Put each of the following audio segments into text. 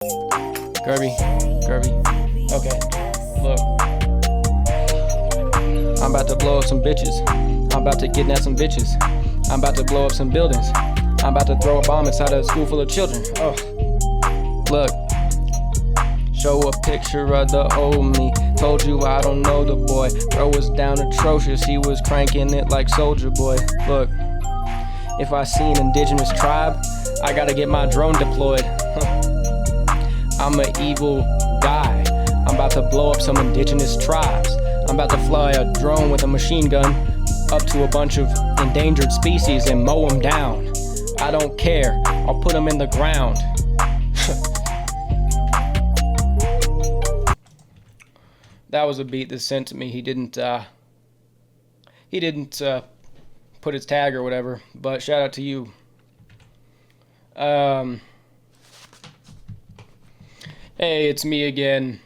Gerby. Okay, look. I'm about to blow up some bitches. I'm about to kidnap some bitches. I'm about to blow up some buildings. I'm about to throw a bomb inside a school full of children. Oh, look. Show a picture of the old me. Told you I don't know the boy. Bro was down atrocious. He was cranking it like Soldier Boy. Look. If I see an indigenous tribe, I gotta get my drone deployed. I'm an evil guy. I'm about to blow up some indigenous tribes. I'm about to fly a drone with a machine gun up to a bunch of endangered species and mow them down. I don't care. I'll put them in the ground. That was a beat that sent to me. He didn't put his tag or whatever, but shout out to you. Hey, it's me again.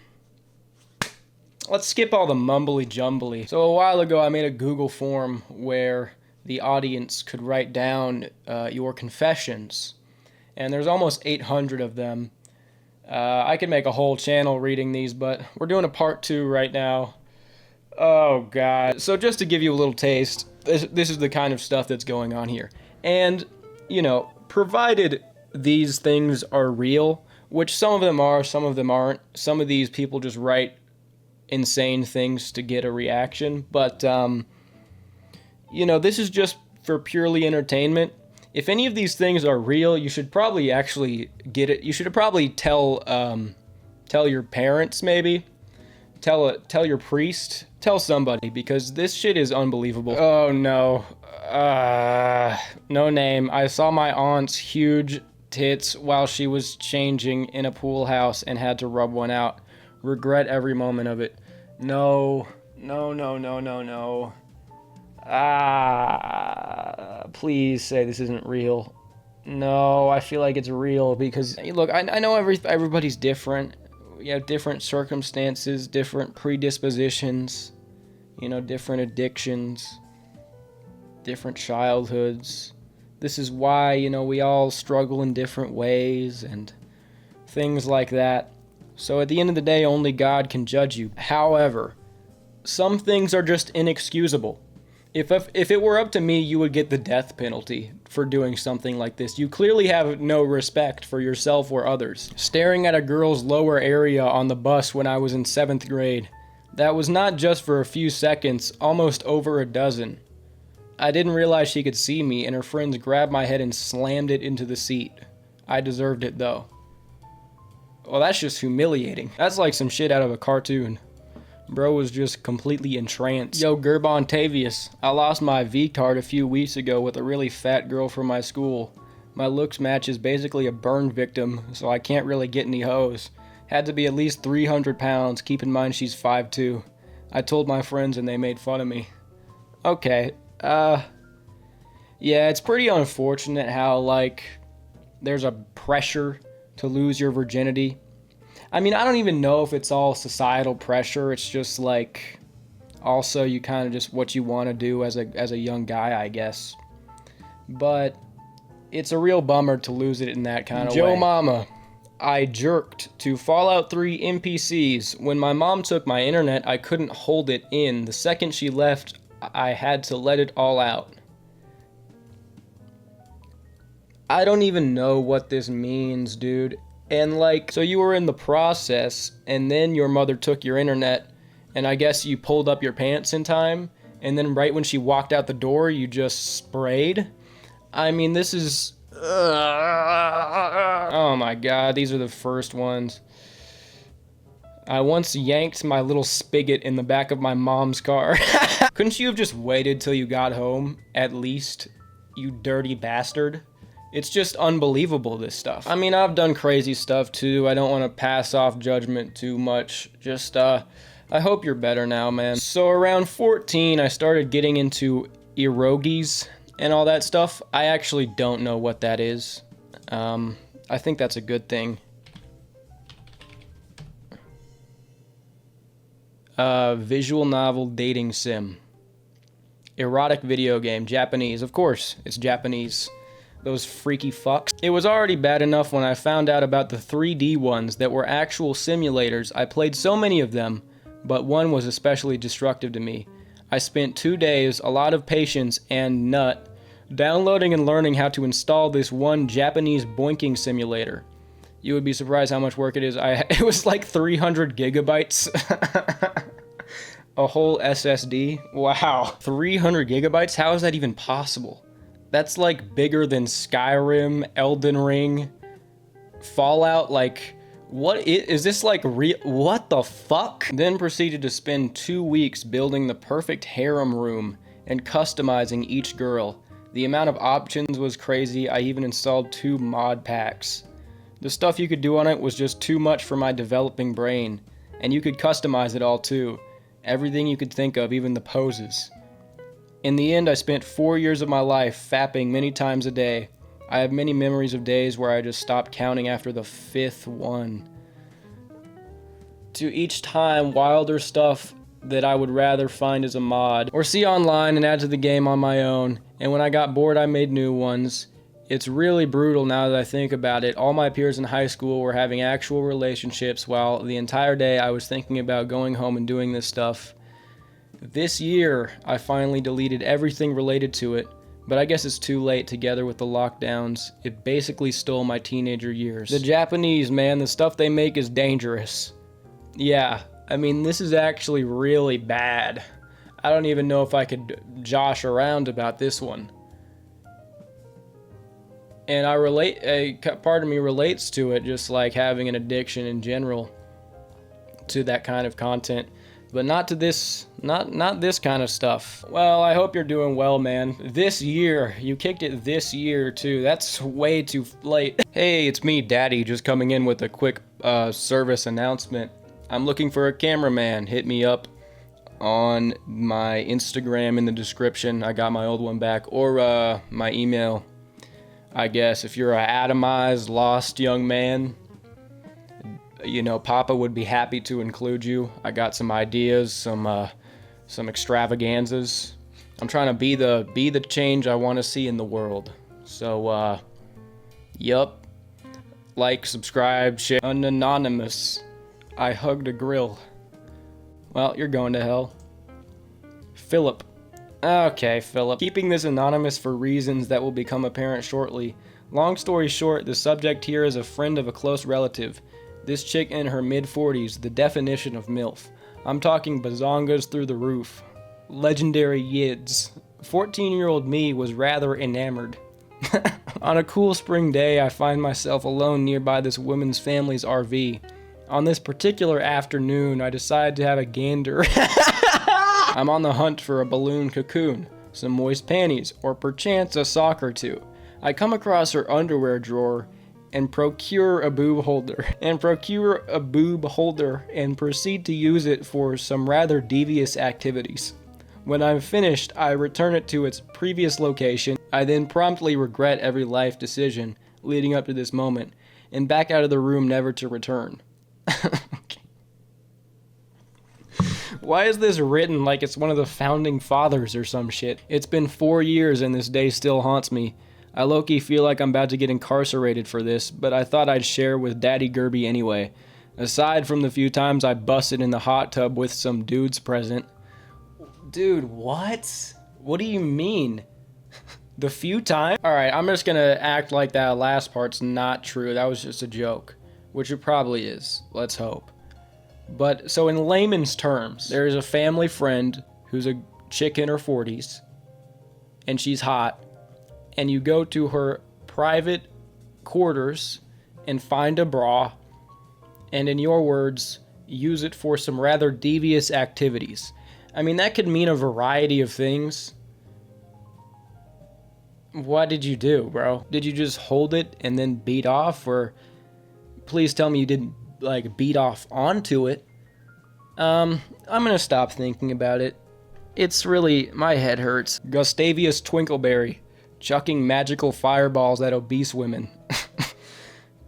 Let's skip all the mumbly jumbly. So a while ago I made a Google form where the audience could write down your confessions, and there's almost 800 of them. I could make a whole channel reading these, but we're doing a part 2 right now. Oh god. So just to give you a little taste, this is the kind of stuff that's going on here. And, you know, provided these things are real, which some of them are, some of them aren't. Some of these people just write insane things to get a reaction. But, you know, this is just for purely entertainment. If any of these things are real, you should probably actually get it. You should probably tell your parents, maybe. Tell your priest. Tell somebody, because this shit is unbelievable. Oh no. No name. I saw my aunt's huge tits while she was changing in a pool house and had to rub one out. Regret every moment of it. No. Please say this isn't real. No, I feel like it's real because, look, I know everybody's different. We have different circumstances, different predispositions, you know, different addictions, different childhoods. This is why, you know, we all struggle in different ways and things like that. So at the end of the day, only God can judge you. However, some things are just inexcusable. If it were up to me, you would get the death penalty for doing something like this. You clearly have no respect for yourself or others. Staring at a girl's lower area on the bus when I was in 7th grade. That was not just for a few seconds, almost over a dozen. I didn't realize she could see me, and her friends grabbed my head and slammed it into the seat. I deserved it, though. Well, that's just humiliating. That's like some shit out of a cartoon. Bro was just completely entranced. Yo, Gerbontavius, I lost my V-card a few weeks ago with a really fat girl from my school. My looks match is basically a burn victim, so I can't really get any hoes. Had to be at least 300 pounds, keep in mind she's 5'2". I told my friends and they made fun of me. Okay, yeah, it's pretty unfortunate how, like, there's a pressure to lose your virginity. I mean, I don't even know if it's all societal pressure. It's just like, also you kind of just what you want to do as a young guy, I guess. But it's a real bummer to lose it in that kind of way. Joe Mama, I jerked to Fallout 3 NPCs. When my mom took my internet, I couldn't hold it in. The second she left, I had to let it all out. I don't even know what this means, dude. And like, so you were in the process, and then your mother took your internet, and I guess you pulled up your pants in time, and then right when she walked out the door, you just sprayed? I mean, this is... Oh my god, these are the first ones. I once yanked my little spigot in the back of my mom's car. Couldn't you have just waited till you got home, at least, you dirty bastard? It's just unbelievable, this stuff. I mean, I've done crazy stuff too. I don't want to pass off judgment too much. Just, I hope you're better now, man. So around 14, I started getting into eroges and all that stuff. I actually don't know what that is. I think that's a good thing. Visual novel dating sim. Erotic video game, Japanese. Of course, it's Japanese. Those freaky fucks. It was already bad enough when I found out about the 3D ones that were actual simulators. I played so many of them, but one was especially destructive to me. I spent 2 days, a lot of patience, and nut, downloading and learning how to install this one Japanese boinking simulator. You would be surprised how much work it is. It was like 300 gigabytes. A whole SSD. Wow. 300 gigabytes? How is that even possible? That's like bigger than Skyrim, Elden Ring, Fallout. Like, what is this like real? What the fuck? Then proceeded to spend 2 weeks building the perfect harem room and customizing each girl. The amount of options was crazy. I even installed 2 mod packs. The stuff you could do on it was just too much for my developing brain, and you could customize it all too. Everything you could think of, even the poses. In the end, I spent 4 years of my life fapping many times a day. I have many memories of days where I just stopped counting after the 5th one. To each time, wilder stuff that I would rather find as a mod, or see online and add to the game on my own, and when I got bored I made new ones. It's really brutal now that I think about it. All my peers in high school were having actual relationships while the entire day I was thinking about going home and doing this stuff. This year, I finally deleted everything related to it, but I guess it's too late. Together with the lockdowns, it basically stole my teenager years. The Japanese, man, the stuff they make is dangerous. Yeah, I mean, this is actually really bad. I don't even know if I could josh around about this one. And part of me relates to it, just like having an addiction in general to that kind of content, but not to this, not this kind of stuff. Well, I hope you're doing well, man. This year, you kicked it this year too. That's way too late. Hey, it's me, Daddy, just coming in with a quick service announcement. I'm looking for a cameraman. Hit me up on my Instagram in the description. I got my old one back, or my email. I guess if you're an atomized, lost young man, you know, Papa would be happy to include you. I got some ideas, some extravaganzas. I'm trying to be the change I want to see in the world. So, yup. Like, subscribe, share. Anonymous. I hugged a grill. Well, you're going to hell. Philip. Okay, Philip. Keeping this anonymous for reasons that will become apparent shortly. Long story short, the subject here is a friend of a close relative. This chick in her mid-40s, the definition of MILF. I'm talking bazongas through the roof. Legendary yids. 14-year-old me was rather enamored. On a cool spring day, I find myself alone nearby this woman's family's RV. On this particular afternoon, I decide to have a gander. I'm on the hunt for a balloon cocoon, some moist panties, or perchance a sock or two. I come across her underwear drawer and procure a boob holder, and proceed to use it for some rather devious activities. When I'm finished, I return it to its previous location. I then promptly regret every life decision leading up to this moment, and back out of the room never to return. Why is this written like it's one of the founding fathers or some shit? It's been 4 years and this day still haunts me. I low-key feel like I'm about to get incarcerated for this, but I thought I'd share with Daddy Gerby anyway. Aside from the few times I busted in the hot tub with some dudes present. Dude, what? What do you mean? The few times? Alright, I'm just gonna act like that last part's not true. That was just a joke. Which it probably is. Let's hope. But, so in layman's terms, there is a family friend who's a chick in her 40s, and she's hot, and you go to her private quarters and find a bra, and in your words, use it for some rather devious activities. I mean, that could mean a variety of things. What did you do, bro? Did you just hold it and then beat off, or please tell me you didn't like beat off onto it. I'm gonna stop thinking about it. It's really, my head hurts. Gustavius Twinkleberry, chucking magical fireballs at obese women.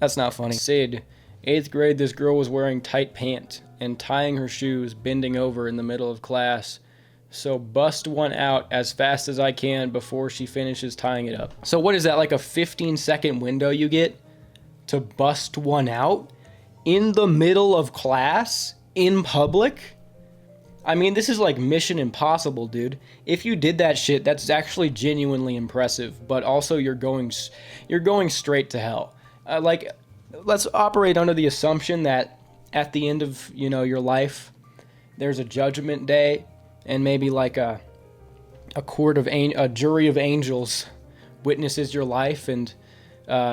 That's not funny. Sid, 8th grade, this girl was wearing tight pants and tying her shoes, bending over in the middle of class. So bust one out as fast as I can before she finishes tying it up. So what is that, like a 15-second window you get to bust one out in the middle of class in public? I mean, this is like Mission Impossible, dude. If you did that shit, that's actually genuinely impressive, but also you're going straight to hell. Like, let's operate under the assumption that at the end of, your life, there's a judgment day, and maybe like a jury of angels witnesses your life and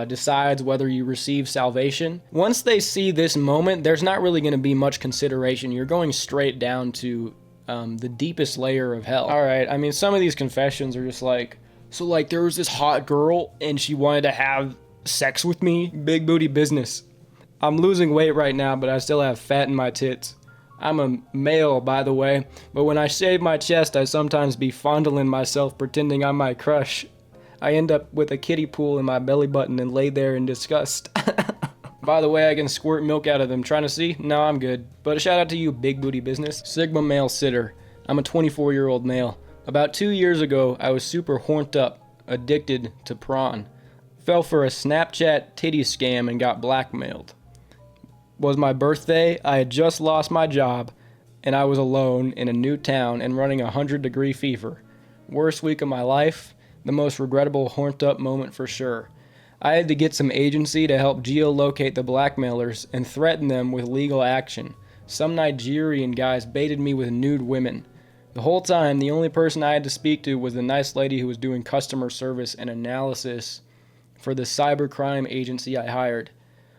decides whether you receive salvation. Once they see this moment, there's not really going to be much consideration. You're going straight down to the deepest layer of hell. All right, I mean, some of these confessions are just like, so like there was this hot girl and she wanted to have sex with me. Big booty business. I'm losing weight right now, but I still have fat in my tits. I'm a male, by the way, but when I shave my chest, I sometimes be fondling myself pretending I'm my crush. I end up with a kiddie pool in my belly button and lay there in disgust. By the way, I can squirt milk out of them. Trying to see? No, I'm good. But a shout out to you, big booty business. Sigma male sitter. I'm a 24-year-old male. About 2 years ago, I was super horned up, addicted to prawn. Fell for a Snapchat titty scam and got blackmailed. Was my birthday, I had just lost my job, and I was alone in a new town and running 100-degree fever. Worst week of my life, the most regrettable horned up moment for sure. I had to get some agency to help geolocate the blackmailers and threaten them with legal action. Some Nigerian guys baited me with nude women. The whole time, the only person I had to speak to was the nice lady who was doing customer service and analysis for the cybercrime agency I hired.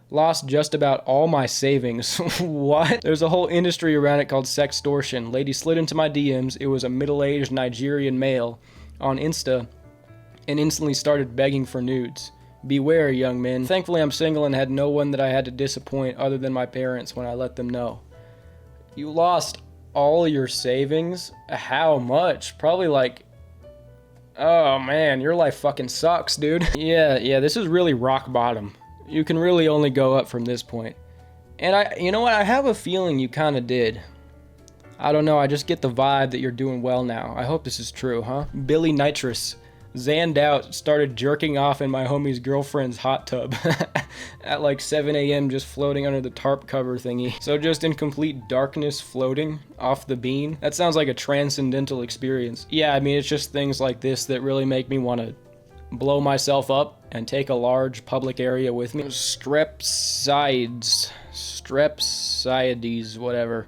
Lost just about all my savings. What? There's a whole industry around it called sextortion. Lady slid into my DMs. It was a middle-aged Nigerian male on Insta and instantly started begging for nudes. Beware, young men. Thankfully, I'm single and had no one that I had to disappoint other than my parents when I let them know. You lost all your savings? How much? Probably like... Oh man, your life fucking sucks, dude. Yeah, this is really rock bottom. You can really only go up from this point. And you know what? I have a feeling you kind of did. I don't know. I just get the vibe that you're doing well now. I hope this is true, huh? Billy Nitrous. Zanned out, started jerking off in my homie's girlfriend's hot tub at like 7 a.m. just floating under the tarp cover thingy. So just in complete darkness floating off the bean. That sounds like a transcendental experience. Yeah, I mean, it's just things like this that really make me want to blow myself up and take a large public area with me. Strepsides, whatever.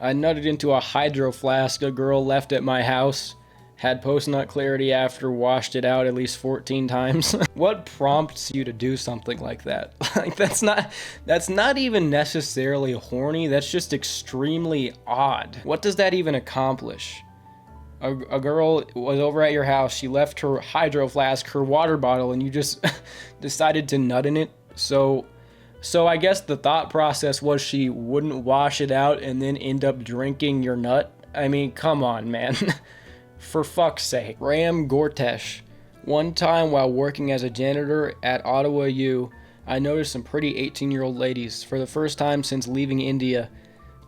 I nutted into a hydro flask a girl left at my house. Had post-nut clarity after washed it out at least 14 times. What prompts you to do something like that? Like that's not even necessarily horny. That's just extremely odd. What does that even accomplish? A girl was over at your house. She left her hydro flask, her water bottle, and you just decided to nut in it. So I guess the thought process was she wouldn't wash it out and then end up drinking your nut. I mean, come on, man. For fuck's sake. Ram Gortesh. One time while working as a janitor at Ottawa U, I noticed some pretty 18-year-old ladies. For the first time since leaving India,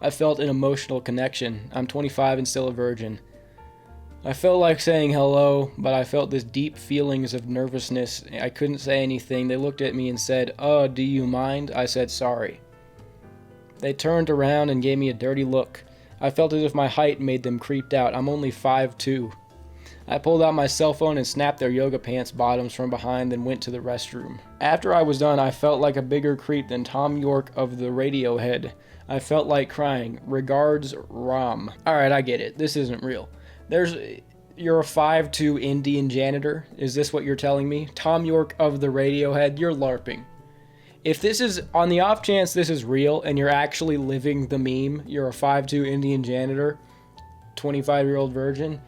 I felt an emotional connection. I'm 25 and still a virgin. I felt like saying hello, but I felt this deep feelings of nervousness. I couldn't say anything. They looked at me and said, "Oh, do you mind?" I said, "Sorry." They turned around and gave me a dirty look. I felt as if my height made them creeped out. I'm only 5'2". I pulled out my cell phone and snapped their yoga pants bottoms from behind, then went to the restroom. After I was done, I felt like a bigger creep than Tom York of the Radiohead. I felt like crying. Regards, Ram. Alright, I get it. This isn't real. You're a 5'2" Indian janitor? Is this what you're telling me? Tom York of the Radiohead? You're LARPing. If this is, on the off chance this is real and you're actually living the meme, you're a 5'2" Indian janitor, 25-year-old virgin,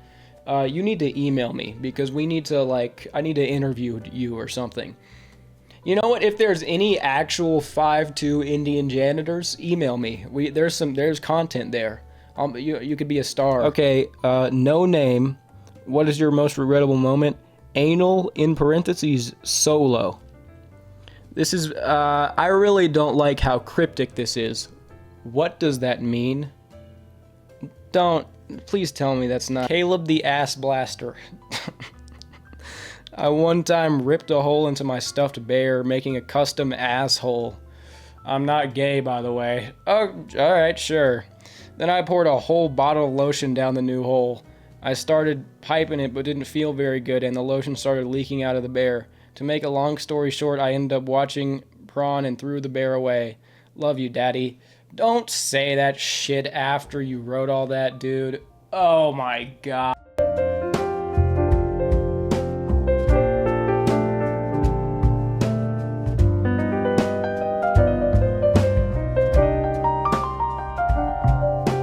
you need to email me because we need to I need to interview you or something. You know what? If there's any actual 5'2" Indian janitors, email me. There's content there. You could be a star. Okay, no name. What is your most regrettable moment? Anal, in parentheses, solo. This is, I really don't like how cryptic this is. What does that mean? Don't Please tell me that's not Caleb the Ass Blaster. I one time ripped a hole into my stuffed bear, making a custom asshole. I'm not gay, by the way. Oh, alright, sure. Then I poured a whole bottle of lotion down the new hole. I started piping it, but didn't feel very good, and the lotion started leaking out of the bear. To make a long story short, I ended up watching Prawn and threw the bear away. Love you, Daddy. Don't say that shit after you wrote all that, dude. Oh my god.